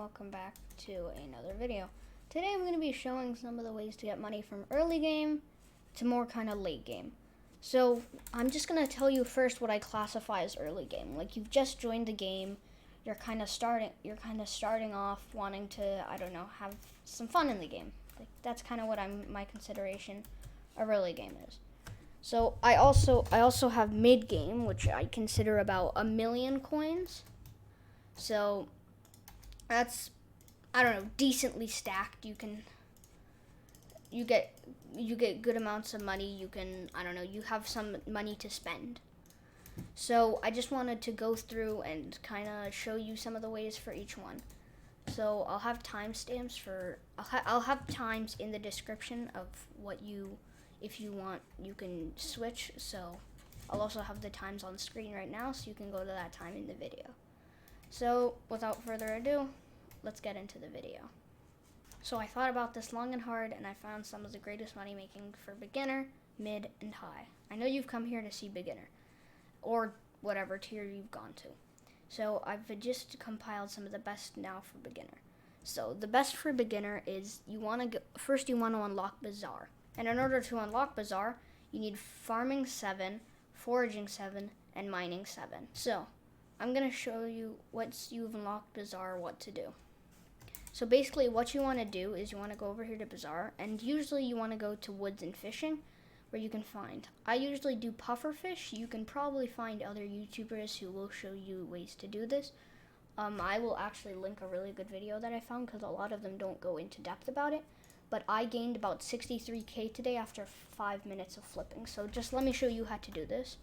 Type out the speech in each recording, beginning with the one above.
welcome back to another video. Today I'm going to be showing some of the ways to get money from early game to more kind of late game. So I'm just going to tell you first what I classify as early game. Like, you've just joined the game, you're kind of starting off wanting to, I don't know, have some fun in the game. Like, that's kind of what my consideration of early game is. So I also have mid game, which I consider about 1 million coins. So that's, I don't know, decently stacked. You get good amounts of money. You can, I don't know, you have some money to spend. So I just wanted to go through and kind of show you some of the ways for each one. So I'll have timestamps for, I'll have times in the description of what you, if you want, you can switch. So I'll also have the times on the screen right now, so you can go to that time in the video. So without further ado, let's get into the video. So I thought about this long and hard, and I found some of the greatest money making for beginner, mid, and high. I know you've come here to see beginner, or whatever tier you've gone to. So I've just compiled some of the best now for beginner. So the best for beginner is first you want to unlock Bazaar. And in order to unlock Bazaar, you need farming 7, foraging 7, and mining 7. So I'm going to show you once you've unlocked Bazaar what to do. So basically what you want to do is you want to go over here to Bazaar, and usually you want to go to woods and fishing, where you can find. I usually do puffer fish. You can probably find other YouTubers who will show you ways to do this. I will actually link a really good video that I found, because a lot of them don't go into depth about it. But I gained about 63k today after 5 minutes of flipping. So just let me show you how to do this.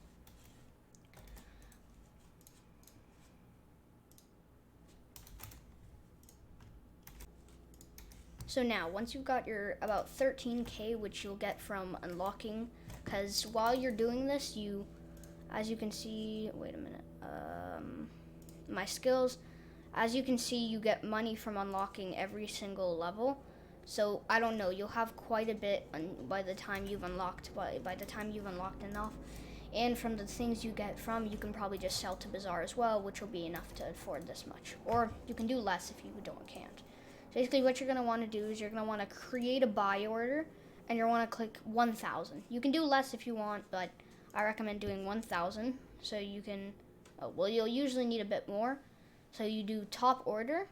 So now, once you've got your about 13k, which you'll get from unlocking, because while you're doing this, as you can see, wait a minute, my skills, as you can see, you get money from unlocking every single level. So I don't know, you'll have quite a bit by the time you've unlocked, by the time you've unlocked enough. And from the things you get from, you can probably just sell to Bazaar as well, which will be enough to afford this much. Or you can do less if you can't. Basically, what you're going to want to do is you're going to want to create a buy order, and you're want to click 1,000. You can do less if you want, but I recommend doing 1,000. So you can, well, you'll usually need a bit more. So you do top order,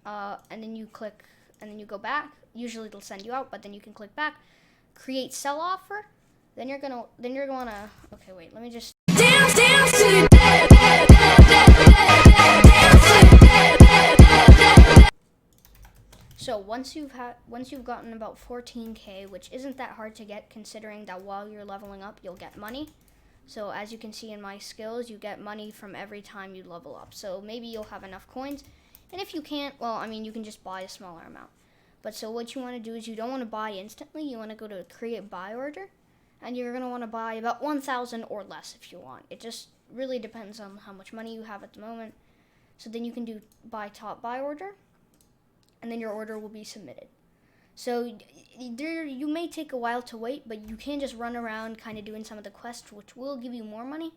and then you click, and then you go back. Usually it'll send you out, but then you can click back, create sell offer. Then you're gonna, okay, wait, let me just. Dance to So once you've gotten about 14k, which isn't that hard to get, considering that while you're leveling up, you'll get money. So as you can see in my skills, you get money from every time you level up. So maybe you'll have enough coins, and if you can't, well, I mean, you can just buy a smaller amount. But so what you want to do is you don't want to buy instantly. You want to go to create buy order, and you're going to want to buy about 1,000 or less if you want. It just really depends on how much money you have at the moment. So then you can do buy top buy order, and then your order will be submitted. So you may take a while to wait, but you can just run around kind of doing some of the quests, which will give you more money.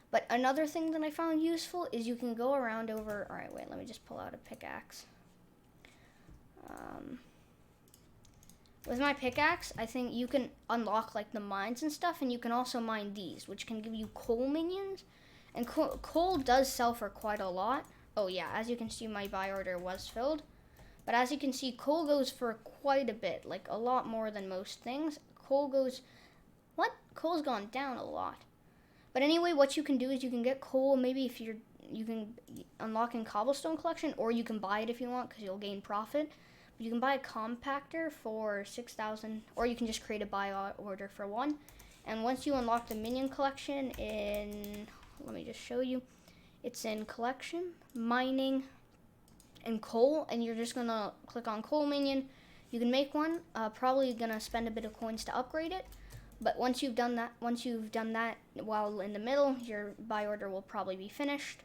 But another thing that I found useful is you can go around over, all right, wait, let me just pull out a pickaxe. With my pickaxe, I think you can unlock like the mines and stuff, and you can also mine these, which can give you coal minions. And coal does sell for quite a lot. Oh yeah, as you can see, my buy order was filled. But as you can see, coal goes for quite a bit, like a lot more than most things. Coal's gone down a lot. But anyway, what you can do is you can get coal, maybe if you can unlock in cobblestone collection, or you can buy it if you want, because you'll gain profit. You can buy a compactor for 6,000, or you can just create a buy order for 1. And once you unlock the minion collection let me just show you. It's in collection, mining, and coal, and you're just gonna click on coal minion. You can make one, probably gonna spend a bit of coins to upgrade it, but once you've done that while in the middle, your buy order will probably be finished.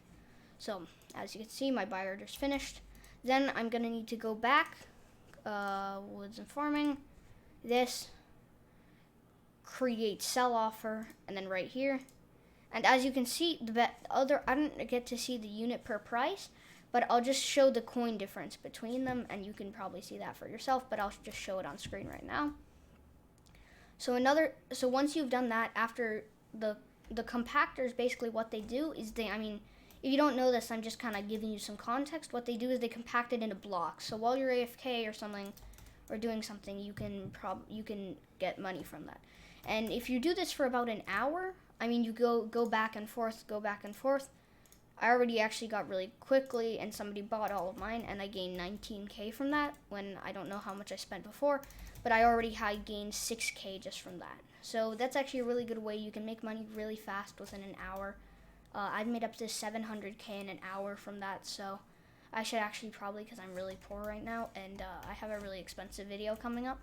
So as you can see, my buy order is finished. Then I'm gonna need to go back, woods and farming, this, create sell offer, and then right here. And as you can see, I didn't get to see the unit per price, but I'll just show the coin difference between them, and you can probably see that for yourself, but I'll just show it on screen right now. So once you've done that, after the compactors, basically what they do is if you don't know this, I'm just kind of giving you some context. What they do is they compact it into blocks. So while you're AFK or something, or doing something, you can get money from that. And if you do this for about an hour, you go back and forth. I already actually got really quickly, and somebody bought all of mine, and I gained 19K from that, when I don't know how much I spent before, but I already had gained 6K just from that. So that's actually a really good way. You can make money really fast within an hour. I've made up to 700K in an hour from that, so I should actually probably, because I'm really poor right now, and I have a really expensive video coming up.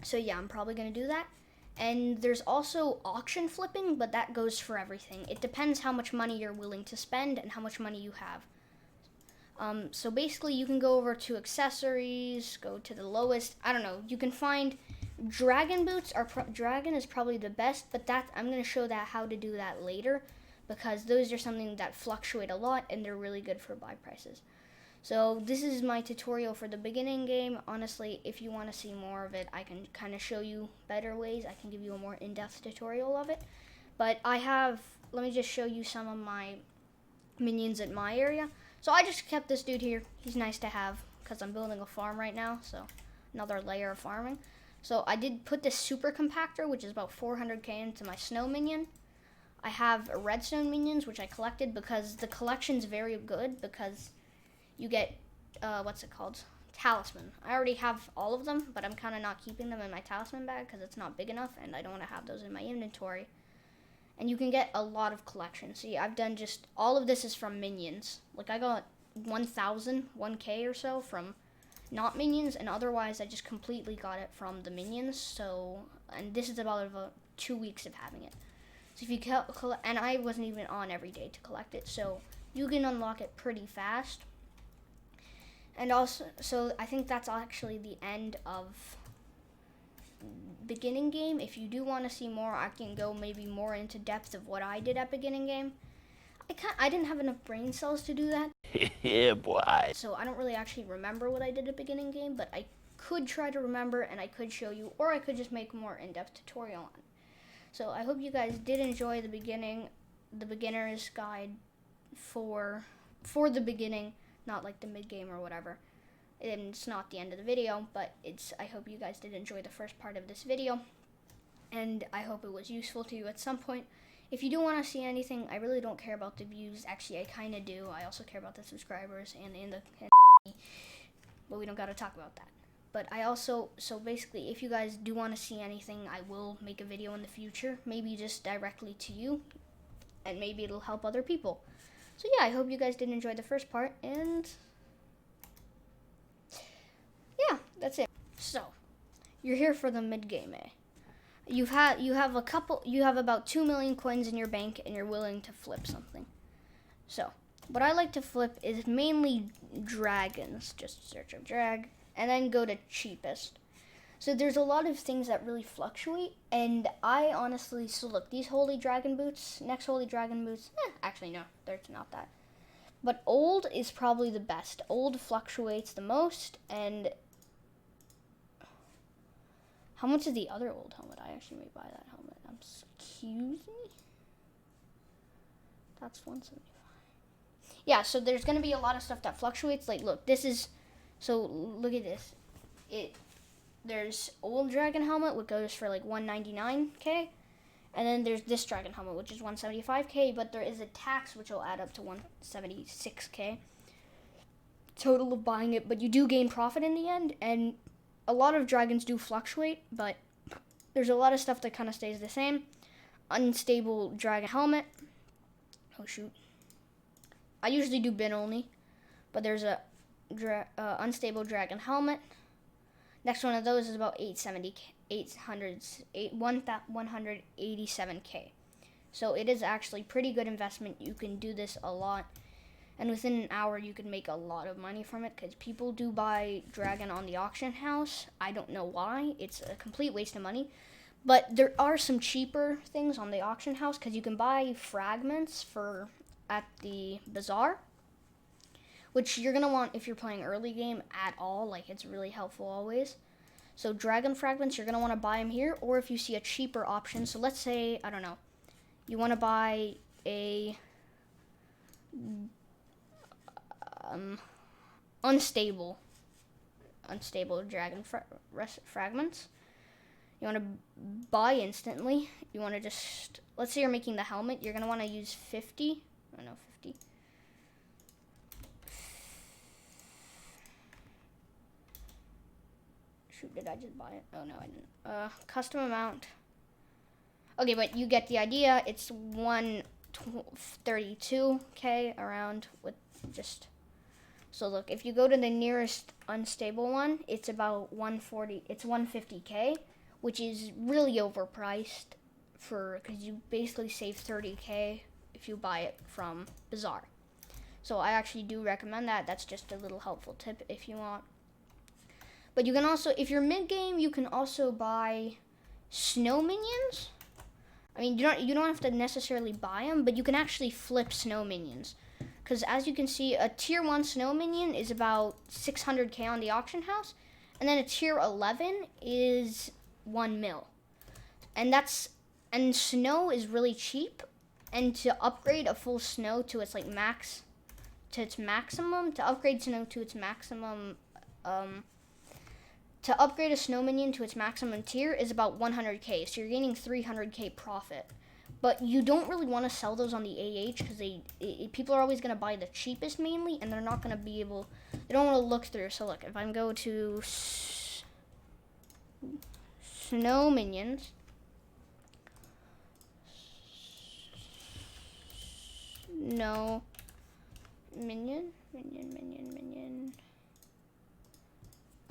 So yeah, I'm probably going to do that. And there's also auction flipping, but that goes for everything. It depends how much money you're willing to spend and how much money you have. So basically, you can go over to accessories, go to the lowest. I don't know. You can find dragon boots. Dragon is probably the best, but I'm going to show how to do that later, because those are something that fluctuate a lot, and they're really good for buy prices. So this is my tutorial for the beginning game. Honestly, if you want to see more of it, I can kind of show you better ways. I can give you a more in-depth tutorial of it. But let me just show you some of my minions in my area. So I just kept this dude here. He's nice to have, because I'm building a farm right now, so another layer of farming. So I did put this super compactor, which is about 400K, into my snow minion. I have redstone minions, which I collected, because the collection's very good, because you get, talisman. I already have all of them, but I'm kind of not keeping them in my talisman bag because it's not big enough, and I don't want to have those in my inventory. And you can get a lot of collection. See, I've done all of this is from minions. Like, I got 1K or so from not minions, and otherwise I just completely got it from the minions. So, and this is about 2 weeks of having it. So if you collect, and I wasn't even on every day to collect it, so you can unlock it pretty fast. And also, so I think that's actually the end of beginning game. If you do want to see more, I can go maybe more into depth of what I did at beginning game. I didn't have enough brain cells to do that. Yeah, boy. So I don't really actually remember what I did at beginning game, but I could try to remember, and I could show you, or I could just make a more in-depth tutorial on it. So I hope you guys did enjoy the beginner's guide for the beginning. Not like the mid-game or whatever. And it's not the end of the video, but I hope you guys did enjoy the first part of this video. And I hope it was useful to you at some point. If you do want to see anything, I really don't care about the views. Actually, I kind of do. I also care about the subscribers but we don't got to talk about that. But so basically, if you guys do want to see anything, I will make a video in the future. Maybe just directly to you, and maybe it'll help other people. So yeah, I hope you guys did enjoy the first part, and yeah, that's it. So, you're here for the mid-game, eh? You have about 2 million coins in your bank, and you're willing to flip something. So, what I like to flip is mainly dragons. Just search up drag, and then go to cheapest. So there's a lot of things that really fluctuate, and I honestly, so look, these holy dragon boots, next holy dragon boots, actually no, they're not that. But old is probably the best. Old fluctuates the most, and how much is the other old helmet? I actually may buy that helmet. Excuse me? That's 175. Yeah, so there's going to be a lot of stuff that fluctuates. Like, look, look at this. There's old dragon helmet, which goes for like 199K. And then there's this dragon helmet, which is 175K, but there is a tax, which will add up to 176K. Total of buying it, but you do gain profit in the end. And a lot of dragons do fluctuate, but there's a lot of stuff that kind of stays the same. Unstable dragon helmet. Oh, shoot. I usually do bin only, but there's a unstable dragon helmet. Next one of those is about 187K. So it is actually pretty good investment. You can do this a lot, and within an hour you can make a lot of money from it, because people do buy dragon on the auction house. I don't know why. It's a complete waste of money. But there are some cheaper things on the auction house, because you can buy fragments at the bazaar. which you're gonna want if you're playing early game at all. Like, it's really helpful always. So dragon fragments, you're gonna want to buy them here, or if you see a cheaper option. So let's say, I don't know, you want to buy a unstable dragon fragments. You want to buy instantly. You want to just, let's say you're making the helmet. You're going to want to use 50. I know 50. Shoot, did I just buy it? Oh, no, I didn't. Custom amount. Okay, but you get the idea. It's 132k around with just... So look, if you go to the nearest unstable one, it's about 140. It's 150k. Which is really overpriced because you basically save 30k if you buy it from Bazaar. So I actually do recommend that. That's just a little helpful tip if you want. But you can also, if you're mid-game, you can also buy snow minions. I mean, you don't have to necessarily buy them, but you can actually flip snow minions. Because as you can see, a tier 1 snow minion is about 600k on the auction house. And then a tier 11 is 1 mil, and snow is really cheap, and to upgrade a full snow to its like maximum, to upgrade snow to its maximum, to upgrade a snow minion to its maximum tier is about 100k, so you're gaining 300k profit. But you don't really want to sell those on the AH because people are always going to buy the cheapest mainly, and they're not going to be able, they don't want to look through. So look, if I go to snow minions, no minion.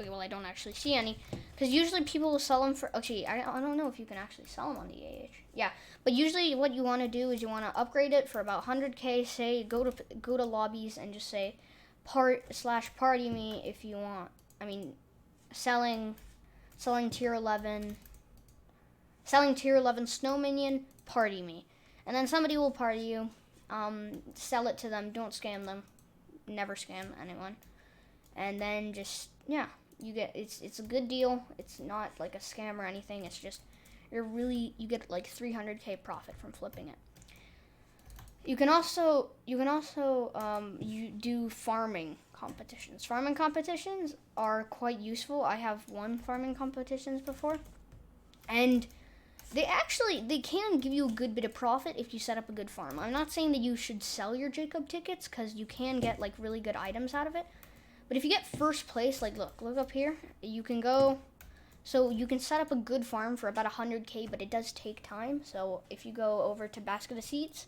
Okay, well, I don't actually see any because usually people will sell them for. Actually, I don't know if you can actually sell them on the AH. Yeah, but usually what you want to do is you want to upgrade it for about 100k. Say go to lobbies and just say party me if you want. I mean, selling tier 11 snow minion, party me, and then somebody will party you. Sell it to them. Don't scam them. Never scam anyone. And then just, yeah, you get, it's a good deal. It's not like a scam or anything. It's just you get like 300k profit from flipping it. You can also you do farming competitions. Farming competitions are quite useful. I have won farming competitions before, and they can give you a good bit of profit if you set up a good farm. I'm not saying that you should sell your Jacob tickets because you can get like really good items out of it. But if you get first place, like look up here, you can go. So you can set up a good farm for about 100k, but it does take time. So if you go over to Basket of Seats,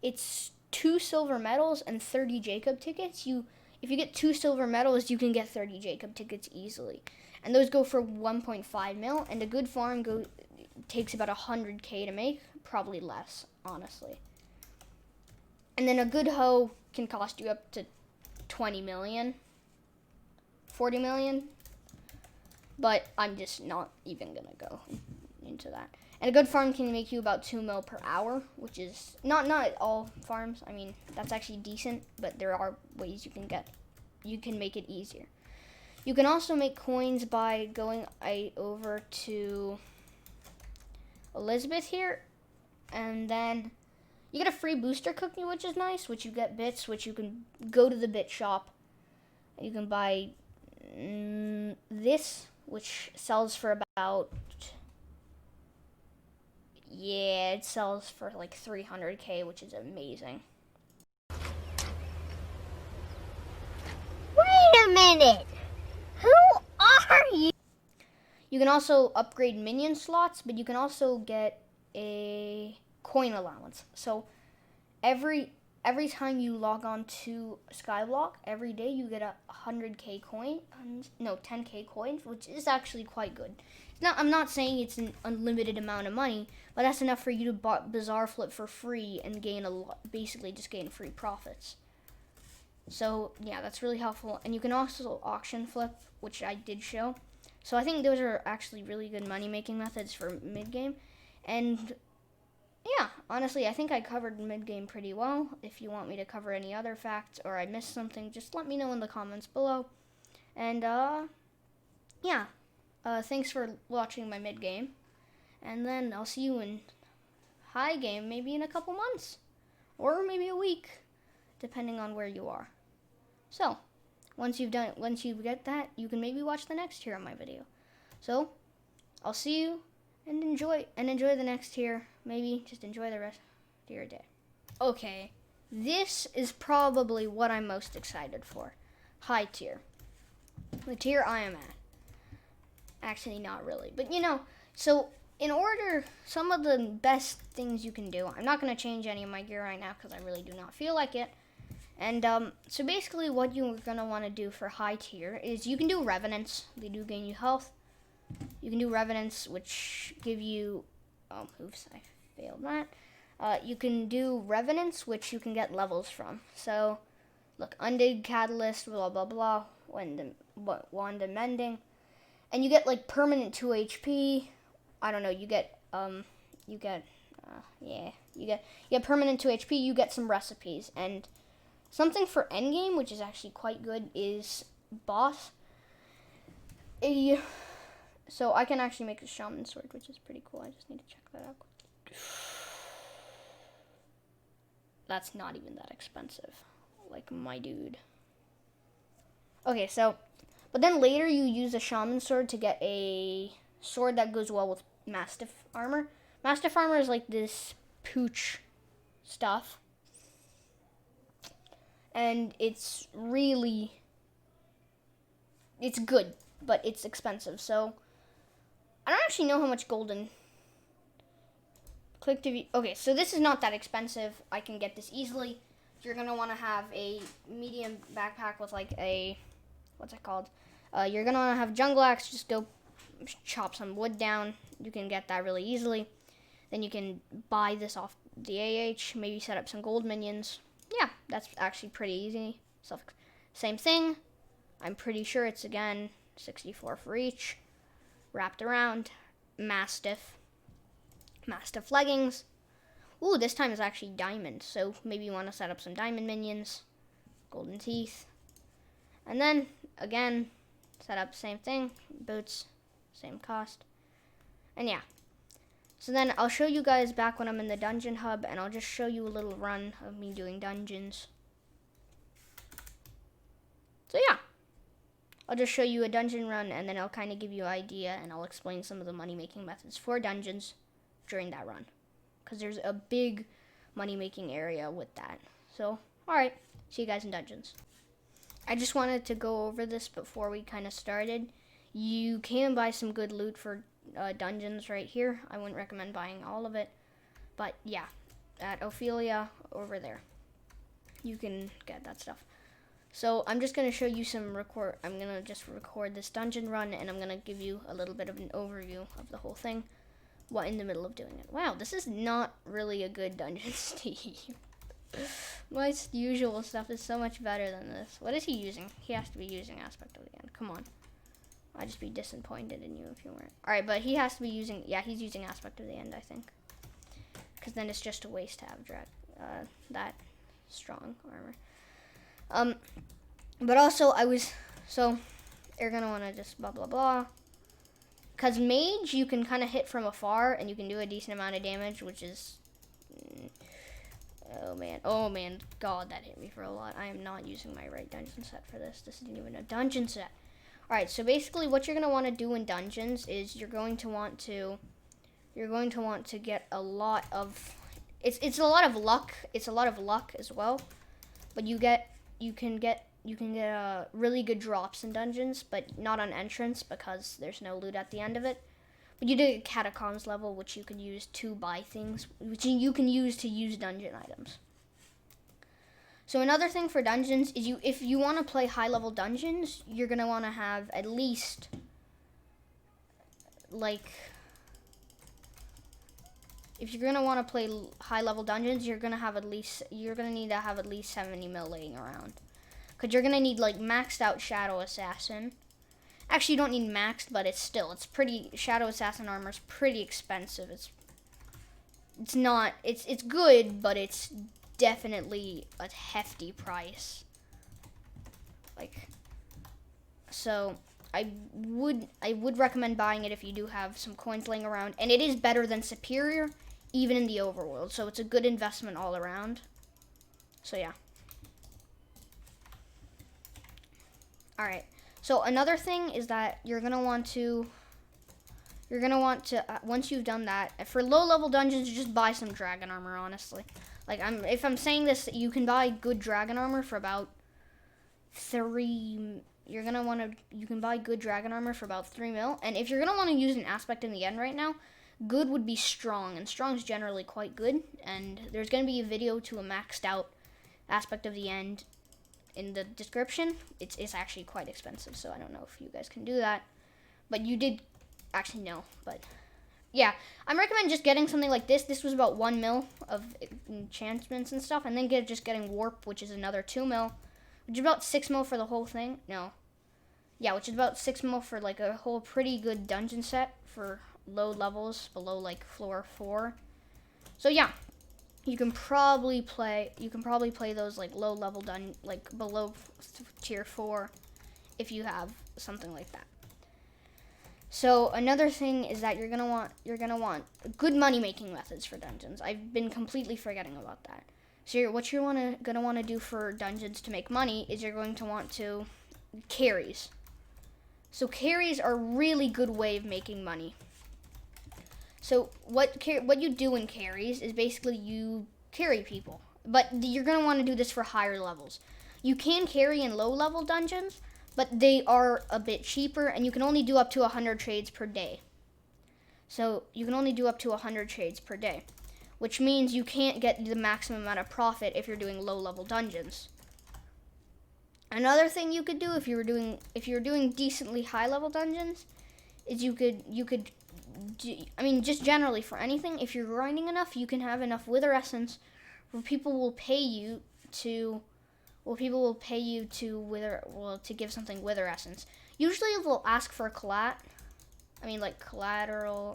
it's 2 silver medals and 30 Jacob tickets. If you get 2 silver medals, you can get 30 Jacob tickets easily. And those go for 1.5 mil, and a good farm takes about 100k to make, probably less, honestly. And then a good hoe can cost you up to 20 million, 40 million. But I'm just not even gonna go into that. And a good farm can make you about 2 mil per hour, which is not all farms. I mean, that's actually decent, but there are ways you can make it easier. You can also make coins by going over to Elizabeth here, and then you get a free booster cookie, which is nice, which you get bits, which you can go to the bit shop. You can buy this, which sells for about, yeah, it sells for like 300k, which is amazing. Wait a minute! Who are you? You can also upgrade minion slots, but you can also get a coin allowance. So every time you log on to skyblock, every day you get a 100k coin, 10k coins, which is actually quite good. I'm not saying it's an unlimited amount of money, but that's enough for you to Bazaar flip for free and basically just gain free profits. So yeah, that's really helpful. And you can also auction flip, which I did show. So I think those are actually really good money making methods for mid game. And yeah, honestly, I think I covered mid-game pretty well. If you want me to cover any other facts or I missed something, just let me know in the comments below. And, yeah. Thanks for watching my mid-game. And then I'll see you in high game, maybe in a couple months. Or maybe a week, depending on where you are. So, once you get that, you can maybe watch the next tier of my video. So, I'll see you and enjoy the next tier. Maybe just enjoy the rest of your day. Okay, this is probably what I'm most excited for. High tier. The tier I am at. Actually, not really, but so in order, some of the best things you can do, I'm not going to change any of my gear right now because I really do not feel like it. And so basically what you're going to want to do for high tier is you can do Revenants. They do gain you health. You can do Revenants, which give you, oops, I failed that. You can do Revenants, which you can get levels from. So, look, Undead Catalyst, blah, blah, blah, Wand of Mending. And you get, like, permanent 2 HP. I don't know, you get permanent 2 HP, you get some recipes. And something for endgame, which is actually quite good, is boss. So I can actually make a shaman sword, which is pretty cool. I just need to check that out quick. That's not even that expensive, like my dude. Okay, so, but then later you use a shaman sword to get a sword that goes well with Mastiff armor. Mastiff armor is like this pooch stuff. And it's good, but it's expensive. So, I don't actually know how much golden. Click to view. Okay, so this is not that expensive. I can get this easily. You're going to want to have a medium backpack with like a, what's it called? You're going to want to have jungle axe. Just go chop some wood down. You can get that really easily. Then you can buy this off the AH. Maybe set up some gold minions. Yeah, that's actually pretty easy. So, same thing. I'm pretty sure it's, again, 64 for each. Wrapped around. Mastiff leggings. Ooh, this time is actually diamond. So, maybe you want to set up some diamond minions. Golden teeth. And then, again, set up same thing. Boots. Same cost. And yeah. So then I'll show you guys back when I'm in the dungeon hub, and I'll just show you a little run of me doing dungeons. So yeah, I'll just show you a dungeon run, and then I'll kind of give you an idea, and I'll explain some of the money-making methods for dungeons during that run. Because there's a big money-making area with that. So, alright, see you guys in dungeons. I just wanted to go over this before we kind of started. You can buy some good loot for dungeons right here. I wouldn't recommend buying all of it, but yeah, at Ophelia over there you can get that stuff. So I'm just going to show you I'm going to just record this dungeon run, and I'm going to give you a little bit of an overview of the whole thing while in the middle of doing it. Wow, this is not really a good dungeon Steve. My usual stuff is so much better than this. What is he using? He has to be using Aspect of the End. Come on. I'd just be disappointed in you if you weren't. Alright, but he has to be using, yeah, he's using Aspect of the End, I think. Because then it's just a waste to have that strong armor. But also, so, you're going to want to just blah, blah, blah. Because mage, you can kind of hit from afar, and you can do a decent amount of damage, which is, oh man, God, that hit me for a lot. I am not using my right dungeon set for this. This isn't even a dungeon set. Alright, so basically what you're going to want to do in dungeons is you're going to want to get a lot of, it's a lot of luck. It's a lot of luck as well. But you can get really good drops in dungeons, but not on entrance because there's no loot at the end of it. But you do get catacombs level, which you can use to buy things, which you can use to use dungeon items. So another thing for dungeons is if you want to play high-level dungeons, you're going to want to have at least, like, if you're going to want to play high-level dungeons, you're going to need to have at least 70 mil laying around. Because you're going to need, like, maxed out Shadow Assassin. Actually, you don't need maxed, but it's pretty, Shadow Assassin armor is pretty expensive. it's not, it's good, but it's definitely a hefty price. Like, so I would recommend buying it if you do have some coins laying around, and it is better than Superior, even in the overworld. So it's a good investment all around. So yeah. All right. So another thing is that you're gonna want to once you've done that, for low level dungeons, just buy some dragon armor. Honestly, like if I'm saying this, you can buy good dragon armor for about 3. You can buy good dragon armor for about 3 mil. And if you're gonna want to use an aspect in the end right now, good would be strong, and strong is generally quite good. And there's gonna be a video to a maxed out aspect of the end in the description. It's actually quite expensive, so I don't know if you guys can do that. But you did actually no, but yeah, I'm recommend just getting something like this. This was about 1 mil of enchantments and stuff, and then just getting warp, which is another 2 mil, which is about 6 mil for the whole thing. No, yeah, which is about 6 mil for like a whole pretty good dungeon set for low levels below like floor 4. So yeah, you can probably play those like low level like below tier 4 if you have something like that. So another thing is that you're gonna want good money making methods for dungeons. I've been completely forgetting about that. So what you're gonna want to do for dungeons to make money is you're going to want to carries. So carries are a really good way of making money. So what you do in carries is basically you carry people, but you're gonna want to do this for higher levels. You can carry in low level dungeons, but they are a bit cheaper, and you can only do up to 100 trades per day. So you can only do up to 100 trades per day, which means you can't get the maximum amount of profit if you're doing low level dungeons. Another thing you could do if you're doing decently high level dungeons is you could just generally for anything, if you're grinding enough, you can have enough wither essence where people will pay you to give something wither essence. Usually they'll ask for collateral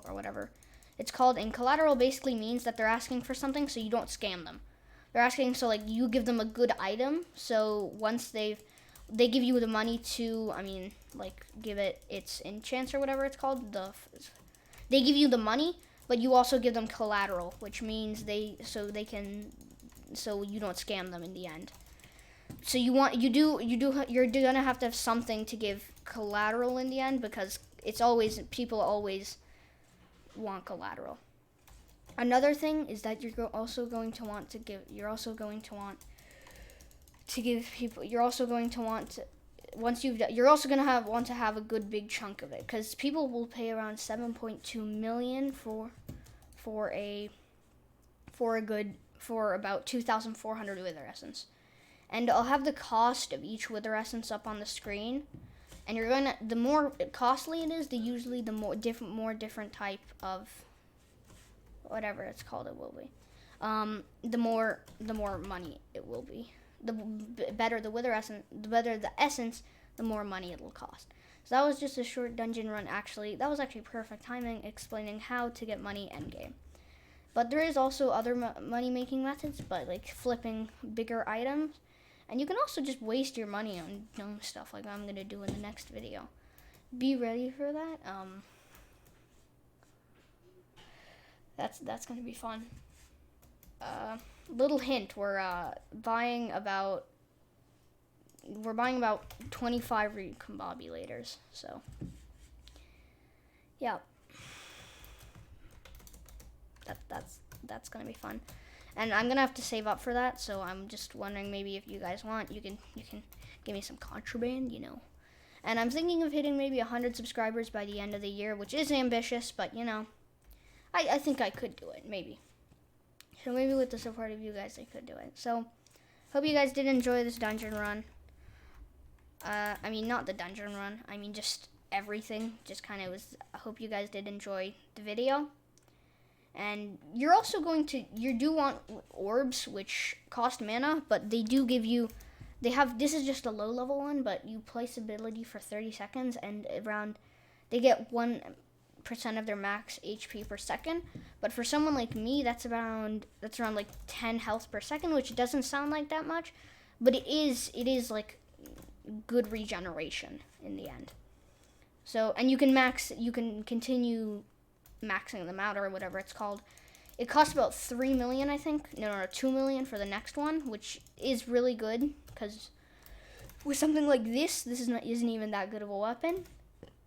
or whatever it's called. And collateral basically means that they're asking for something so you don't scam them. They're asking so like you give them a good item. So once they give you the money to give it its enchants or whatever it's called. They give you the money, but you also give them collateral, which means so you don't scam them in the end. So you're gonna have to have something to give collateral in the end, because people always want collateral. Another thing is that you're also going to want to have a good big chunk of it, because people will pay around 7.2 million for about 2,400 wither essence. And I'll have the cost of each wither essence up on the screen. And the more costly it is, the more different type of whatever it's called it will be. The more money it will be. The better the wither essence, the better the essence, the more money it'll cost. So that was just a short dungeon run. That was actually perfect timing explaining how to get money endgame. But there is also other money making methods, but like flipping bigger items. And you can also just waste your money on dumb stuff like I'm going to do in the next video. Be ready for that. That's going to be fun. Little hint, we're buying about 25 recombobulators. So, yeah. That's going to be fun. And I'm gonna have to save up for that, so I'm just wondering, maybe if you guys want, you can give me some contraband, And I'm thinking of hitting maybe 100 subscribers by the end of the year, which is ambitious, but I think I could do it, maybe. So maybe with the support of you guys, I could do it. So hope you guys did enjoy this dungeon run. Not the dungeon run. Just everything. I hope you guys did enjoy the video. And you do want orbs, which cost mana, but they do give you, this is just a low level one, but you place ability for 30 seconds, and they get percent of their max HP per second. But for someone like me, that's around like 10 health per second, which doesn't sound like that much, but it is like good regeneration in the end. So, and you can continue maxing them out or whatever it's called. It costs about 3 million, I think. No, 2 million for the next one, which is really good because with something like this isn't even that good of a weapon.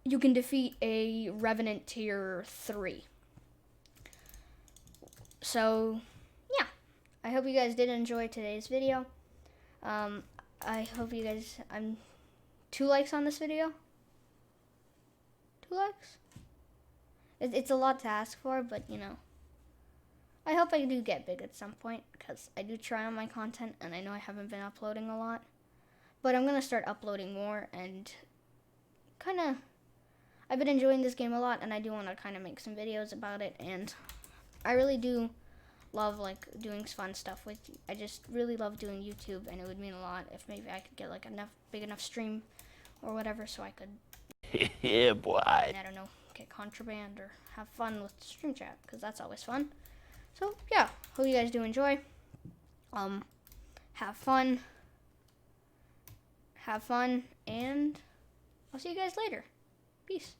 You can defeat a Revenant tier 3. So, yeah. I hope you guys did enjoy today's video. I hope you guys, 2 likes on this video. 2 likes? It's a lot to ask for, but you know. I hope I do get big at some point, because I do try on my content, and I know I haven't been uploading a lot. But I'm going to start uploading more, and I've been enjoying this game a lot, and I do want to kind of make some videos about it, and I really do love, like, doing fun stuff with, I just really love doing YouTube, and it would mean a lot if maybe I could get, like, big enough stream or whatever, so I could, Yeah, boy. I don't know, get contraband or have fun with stream chat, because that's always fun. So, yeah, hope you guys do enjoy. Have fun, and I'll see you guys later. Peace.